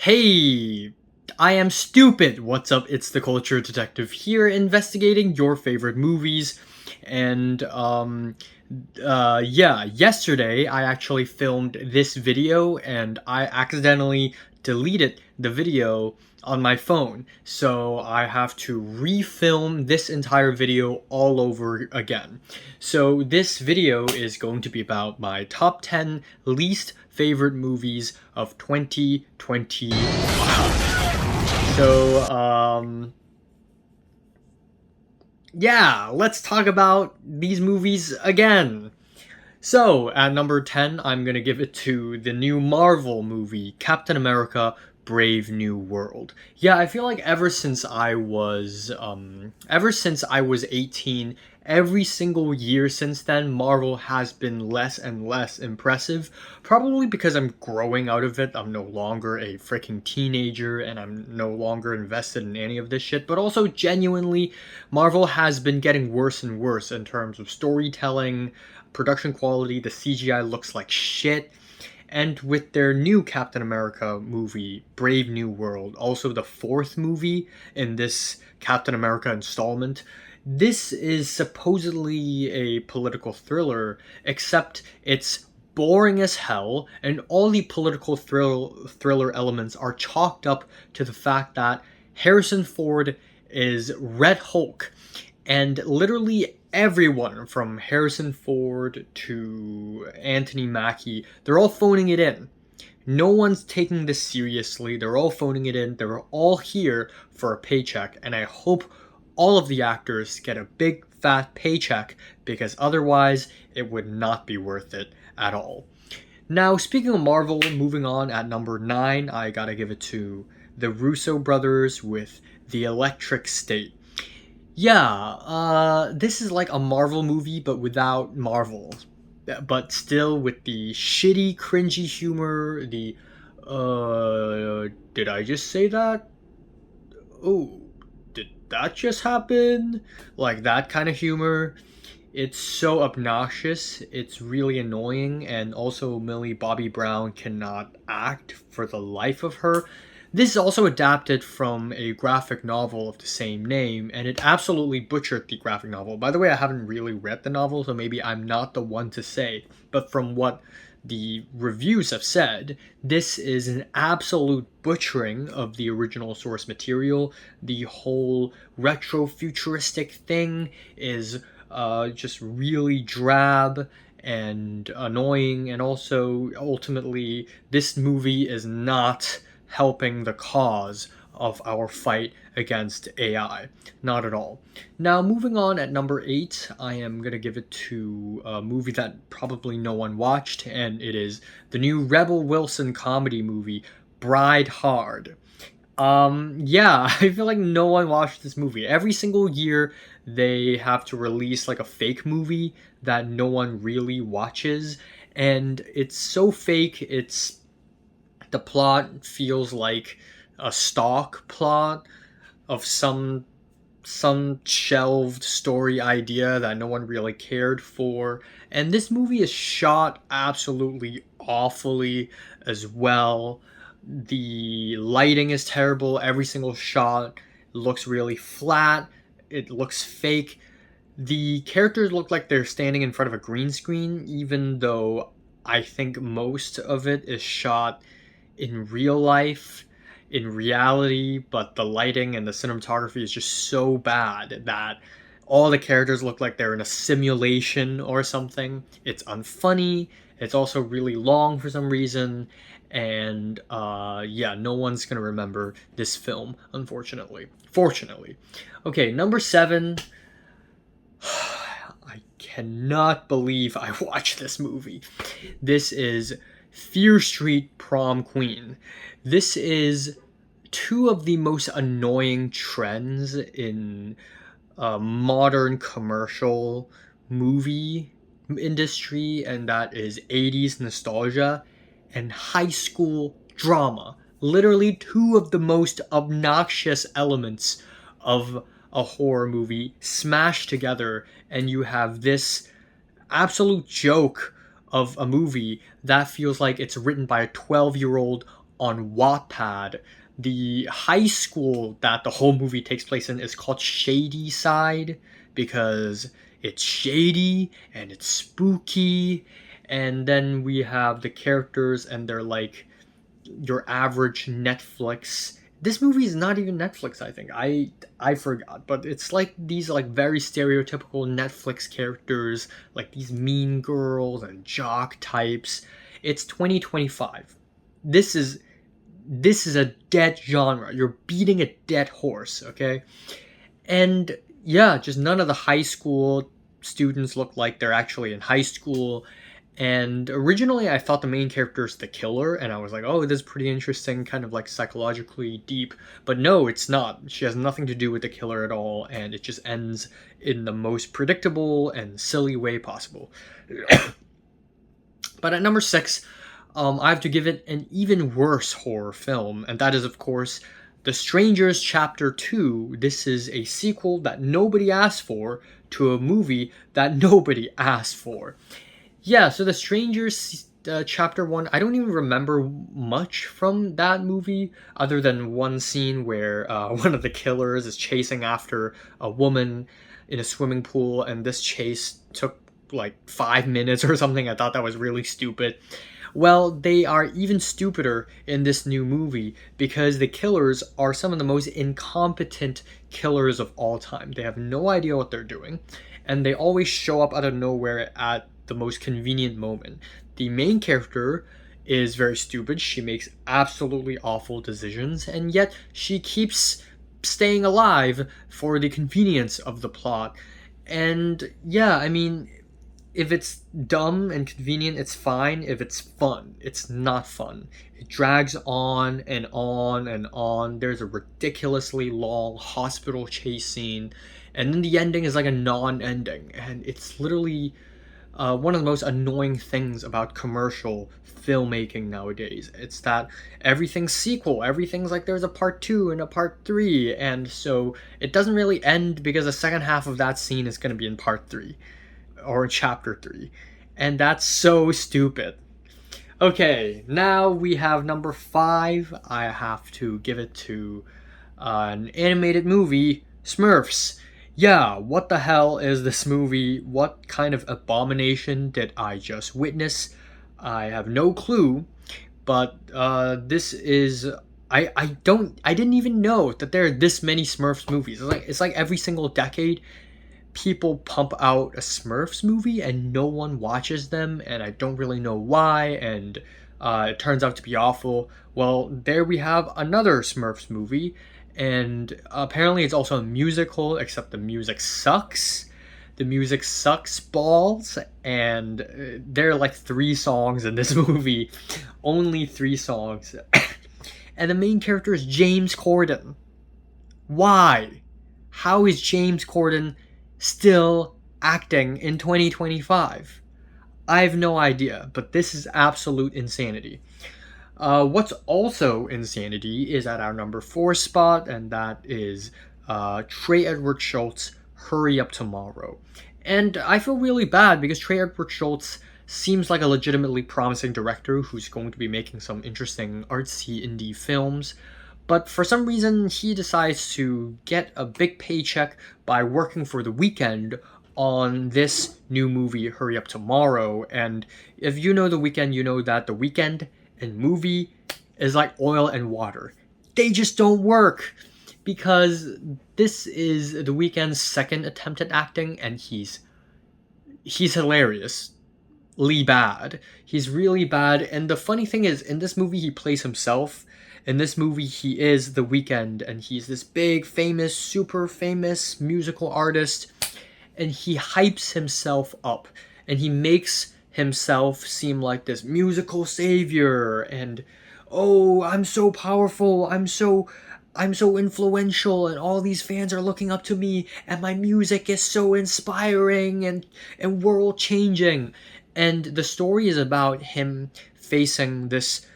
Hey, I am stupid. What's up? It's the Culture Detective here, investigating your favorite movies. And yeah, yesterday I actually filmed this video and I accidentally deleted the video on my phone. So I have to refilm this entire video all over again. So this video is going to be about my top 10 least favorite movies of 2025. So, yeah, let's talk about these movies again. So, at number 10, I'm gonna give it to the new Marvel movie, Captain America Brave New World. Yeah, I feel like ever since I was 18, every single year since then, Marvel has been less and less impressive. Probably because I'm growing out of it. I'm no longer a freaking teenager and I'm no longer invested in any of this shit. But also, genuinely, Marvel has been getting worse and worse in terms of storytelling, production quality. The CGI looks like shit. And with their new Captain America movie, Brave New World, also the fourth movie in this Captain America installment, this is supposedly a political thriller, except it's boring as hell, and all the political thriller elements are chalked up to the fact that Harrison Ford is Red Hulk, and literally everyone from Harrison Ford to Anthony Mackie, they're all phoning it in. No one's taking this seriously. They're all phoning it in. They're all here for a paycheck, and I hope all of the actors get a big fat paycheck because otherwise it would not be worth it at all. Now, speaking of Marvel, moving on at number 9, I gotta give it to the Russo brothers with The Electric State. Yeah, this is like a Marvel movie, but without Marvel. But still with the shitty, cringy humor, did I just say that? Oh, did that just happen? Like that kind of humor. It's so obnoxious, it's really annoying, and also Millie Bobby Brown cannot act for the life of her. This is also adapted from a graphic novel of the same name, and it absolutely butchered the graphic novel. By the way, I haven't really read the novel, so maybe I'm not the one to say, but from what the reviews have said, this is an absolute butchering of the original source material. The whole retro futuristic thing is just really drab and annoying, and also ultimately, this movie is not helping the cause of our fight against AI. Not at all. Now, moving on at number 8, I am going to give it to a movie that probably no one watched, and it is the new Rebel Wilson comedy movie, Bride Hard. Yeah, I feel like no one watched this movie. Every single year, they have to release like a fake movie that no one really watches, and it's so fake, the plot feels like a stock plot of some shelved story idea that no one really cared for. And this movie is shot absolutely awfully as well. The lighting is terrible. Every single shot looks really flat. It looks fake. The characters look like they're standing in front of a green screen, even though I think most of it is shot in real life, in reality, but the lighting and the cinematography is just so bad that all the characters look like they're in a simulation or something. It's unfunny. It's also really long for some reason. And yeah, no one's gonna remember this film, unfortunately. Fortunately. Okay, number 7. I cannot believe I watched this movie. This is Fear Street Prom Queen. This is two of the most annoying trends in modern commercial movie industry, and that is 80s nostalgia and high school drama. Literally, two of the most obnoxious elements of a horror movie smashed together, and you have this absolute joke of a movie that feels like it's written by a 12-year-old on Wattpad. The high school that the whole movie takes place in is called Shadyside because it's shady and it's spooky. And then we have the characters, and they're like your average Netflix. This movie is not even Netflix, I think. I forgot, but it's like these like very stereotypical Netflix characters, like these mean girls and jock types. It's 2025. This is this is a dead genre. You're beating a dead horse, okay? And yeah, just none of the high school students look like they're actually in high school. And originally, I thought the main character is the killer, and I was like, oh, this is pretty interesting, kind of like psychologically deep. But no, it's not. She has nothing to do with the killer at all, and it just ends in the most predictable and silly way possible. But at number six, I have to give it an even worse horror film, and that is, of course, The Strangers Chapter 2. This is a sequel that nobody asked for to a movie that nobody asked for. Yeah, so The Strangers Chapter 1, I don't even remember much from that movie other than one scene where one of the killers is chasing after a woman in a swimming pool, and this chase took like 5 minutes or something. I thought that was really stupid. Well, they are even stupider in this new movie because the killers are some of the most incompetent killers of all time. They have no idea what they're doing, and they always show up out of nowhere at the most convenient moment. The main character is very stupid. She makes absolutely awful decisions, and yet she keeps staying alive for the convenience of the plot. And yeah, I mean, if it's dumb and convenient, it's fine. If it's fun, it's not fun. It drags on and on and on. There's a ridiculously long hospital chase scene, and then the ending is like a non-ending, and it's literally one of the most annoying things about commercial filmmaking nowadays. It's that everything's sequel, everything's like there's a part 2 and a part 3, and so it doesn't really end because the second half of that scene is going to be in part 3 or chapter 3, and that's so stupid. Okay, now we have number 5. I have to give it to an animated movie, Smurfs. Yeah, what the hell is this movie? What kind of abomination did I just witness? I have no clue, but this is I didn't even know that there are this many Smurfs movies. It's like every single decade people pump out a Smurfs movie and no one watches them, and I don't really know why, and it turns out to be awful. Well, there we have another Smurfs movie, and apparently it's also a musical, except the music sucks. The music sucks balls, and there are like 3 songs in this movie. Only 3 songs. And the main character is James Corden. Why? How is James Corden still acting in 2025? I have no idea, but this is absolute insanity. What's also insanity is at our number 4 spot, and that is Trey Edward Schultz, Hurry Up Tomorrow. And I feel really bad because Trey Edward Schultz seems like a legitimately promising director who's going to be making some interesting artsy indie films. But for some reason, he decides to get a big paycheck by working for The Weeknd on this new movie, Hurry Up Tomorrow. And if you know The Weeknd, you know that The Weeknd and movie is like oil and water. They just don't work because this is The Weeknd's second attempt at acting, and he's hilarious. Bad. He's really bad, and the funny thing is, in this movie he plays himself. In this movie he is The Weeknd, and he's this big, famous, super famous musical artist, and he hypes himself up, and he makes himself seem like this musical savior, and oh, I'm so powerful, I'm so influential, and all these fans are looking up to me, and my music is so inspiring and world changing. And the story is about him facing this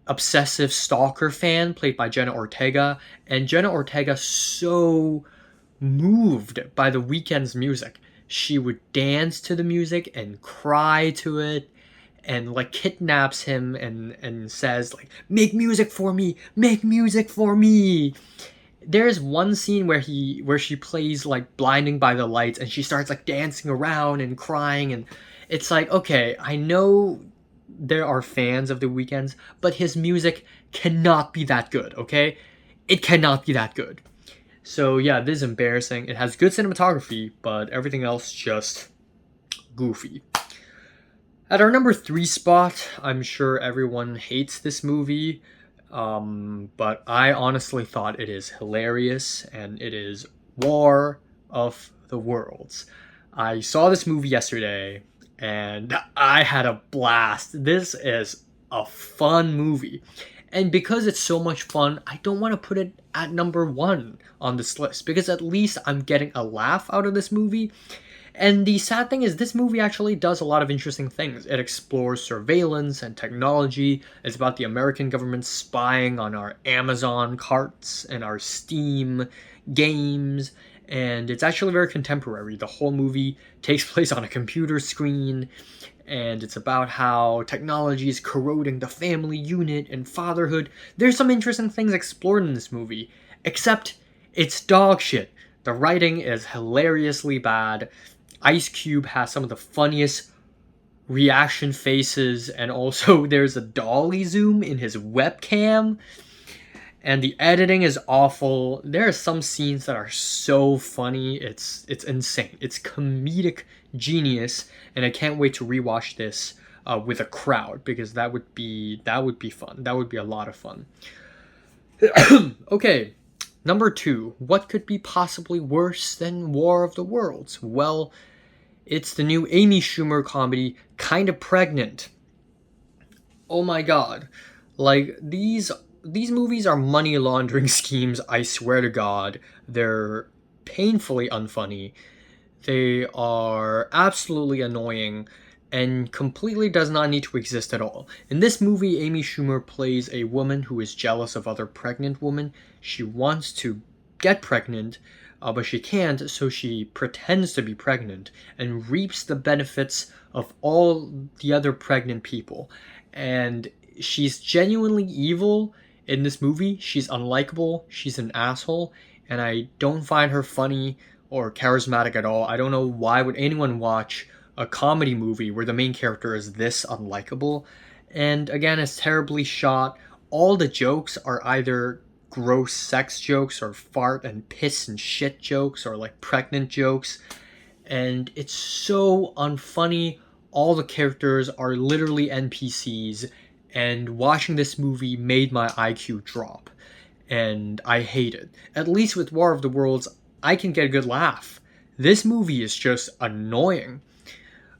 obsessive stalker fan played by Jenna Ortega, and Jenna Ortega so moved by The Weeknd's music. She would dance to the music and cry to it, and like kidnaps him and says like, make music for me, make music for me. There's one scene where she plays like Blinding by the Lights, and she starts like dancing around and crying, and it's like, okay, I know there are fans of The Weeknd's, but his music cannot be that good, okay? It cannot be that good. So yeah, this is embarrassing. It has good cinematography, but everything else just goofy. At our number 3 spot, I'm sure everyone hates this movie, but I honestly thought it is hilarious, and it is War of the Worlds. I saw this movie yesterday, and I had a blast. This is a fun movie. And because it's so much fun, I don't want to put it at number 1 on this list, because at least I'm getting a laugh out of this movie. And the sad thing is, this movie actually does a lot of interesting things. It explores surveillance and technology. It's about the American government spying on our Amazon carts and our Steam games. And it's actually very contemporary. The whole movie takes place on a computer screen. And it's about how technology is corroding the family unit and fatherhood. There's some interesting things explored in this movie. Except, it's dog shit. The writing is hilariously bad. Ice Cube has some of the funniest reaction faces, and also there's a dolly zoom in his webcam, and the editing is awful. There are some scenes that are so funny, it's insane. It's comedic genius, and I can't wait to rewatch this with a crowd, because that would be fun. That would be a lot of fun. Okay, number 2. What could be possibly worse than War of the Worlds? Well, it's the new Amy Schumer comedy, Kinda Pregnant. Oh my god. Like, these movies are money laundering schemes, I swear to god. They're painfully unfunny. They are absolutely annoying, and completely does not need to exist at all. In this movie, Amy Schumer plays a woman who is jealous of other pregnant women. She wants to get pregnant, but she can't, so she pretends to be pregnant and reaps the benefits of all the other pregnant people. And she's genuinely evil in this movie. She's unlikable, she's an asshole, and I don't find her funny or charismatic at all. I don't know why would anyone watch a comedy movie where the main character is this unlikable. And again, it's terribly shot. All the jokes are either gross sex jokes or fart and piss and shit jokes or like pregnant jokes, and it's so unfunny. All the characters are literally NPCs, and watching this movie made my IQ drop, and I hate it. At least with War of the Worlds, I can get a good laugh. This movie is just annoying.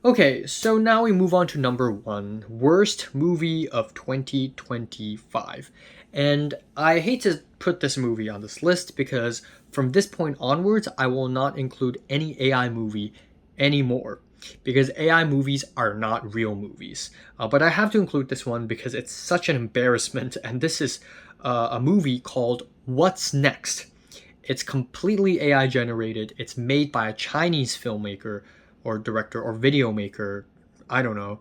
Okay, so now we move on to number 1, worst movie of 2025. And I hate to put this movie on this list, because from this point onwards, I will not include any AI movie anymore, because AI movies are not real movies. But I have to include this one because it's such an embarrassment, and this is a movie called What's Next. It's completely AI generated. It's made by a Chinese filmmaker or director or video maker, I don't know.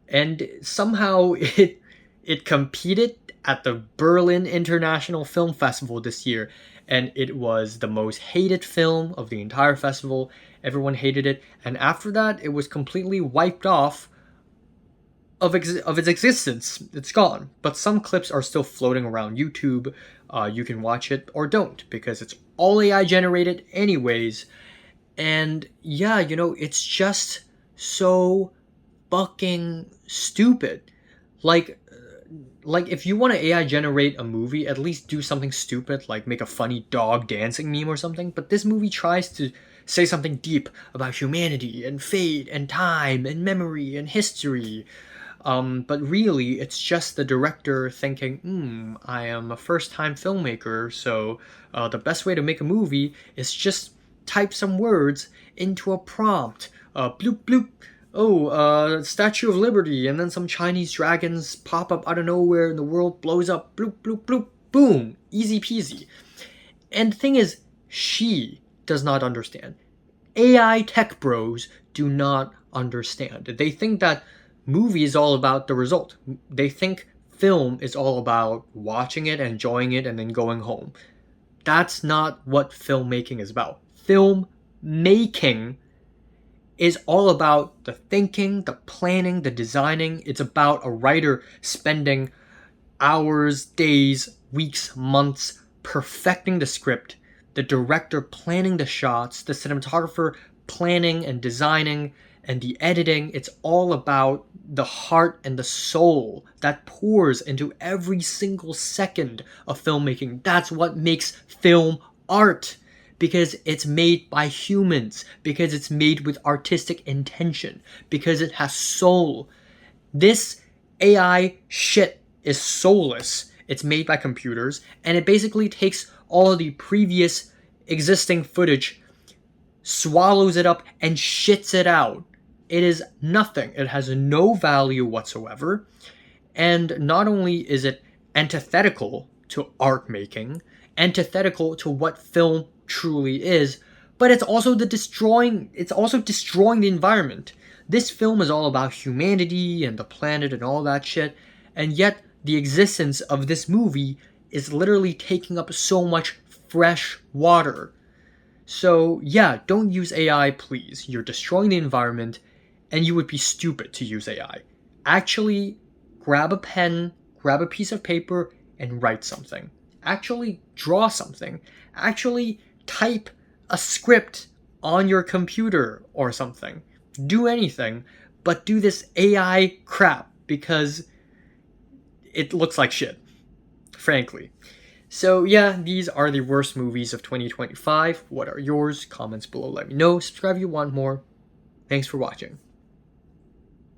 And somehow it competed at the Berlin International Film Festival this year, and it was the most hated film of the entire festival. Everyone hated it, and after that, it was completely wiped off of its existence. It's gone. But some clips are still floating around YouTube. You can watch it or don't, because it's all AI generated anyways. And yeah, it's just so fucking stupid. Like if you want to AI generate a movie, at least do something stupid, like make a funny dog dancing meme or something. But this movie tries to say something deep about humanity and fate and time and memory and history. But really, it's just the director thinking, I am a first-time filmmaker, so the best way to make a movie is just type some words into a prompt. Bloop bloop. Statue of Liberty, and then some Chinese dragons pop up out of nowhere and the world blows up. Bloop bloop bloop. Boom. Easy peasy. And the thing is, she does not understand. AI tech bros do not understand. They think that movie is all about the result. They think film is all about watching it, enjoying it, and then going home. That's not what filmmaking is about. Filmmaking is all about the thinking, the planning, the designing. It's about a writer spending hours, days, weeks, months perfecting the script, the director planning the shots, the cinematographer planning and designing, and the editing. It's all about the heart and the soul that pours into every single second of filmmaking. That's what makes film art, because it's made by humans, because it's made with artistic intention, because it has soul. This AI shit is soulless. It's made by computers, and it basically takes all of the previous existing footage, swallows it up, and shits it out. It is nothing. It has no value whatsoever. And not only is it antithetical to art making, antithetical to what film truly is, but it's also destroying the environment. This film is all about humanity and the planet and all that shit, and yet the existence of this movie is literally taking up so much fresh water. So yeah, don't use AI, please. You're destroying the environment, and you would be stupid to use AI. Actually, grab a pen, grab a piece of paper, and write something. Actually, draw something. Actually, type a script on your computer or something. Do anything, but do this AI crap, because it looks like shit, frankly. So yeah, these are the worst movies of 2025. What are yours? Comments below, let me know. Subscribe if you want more. Thanks for watching.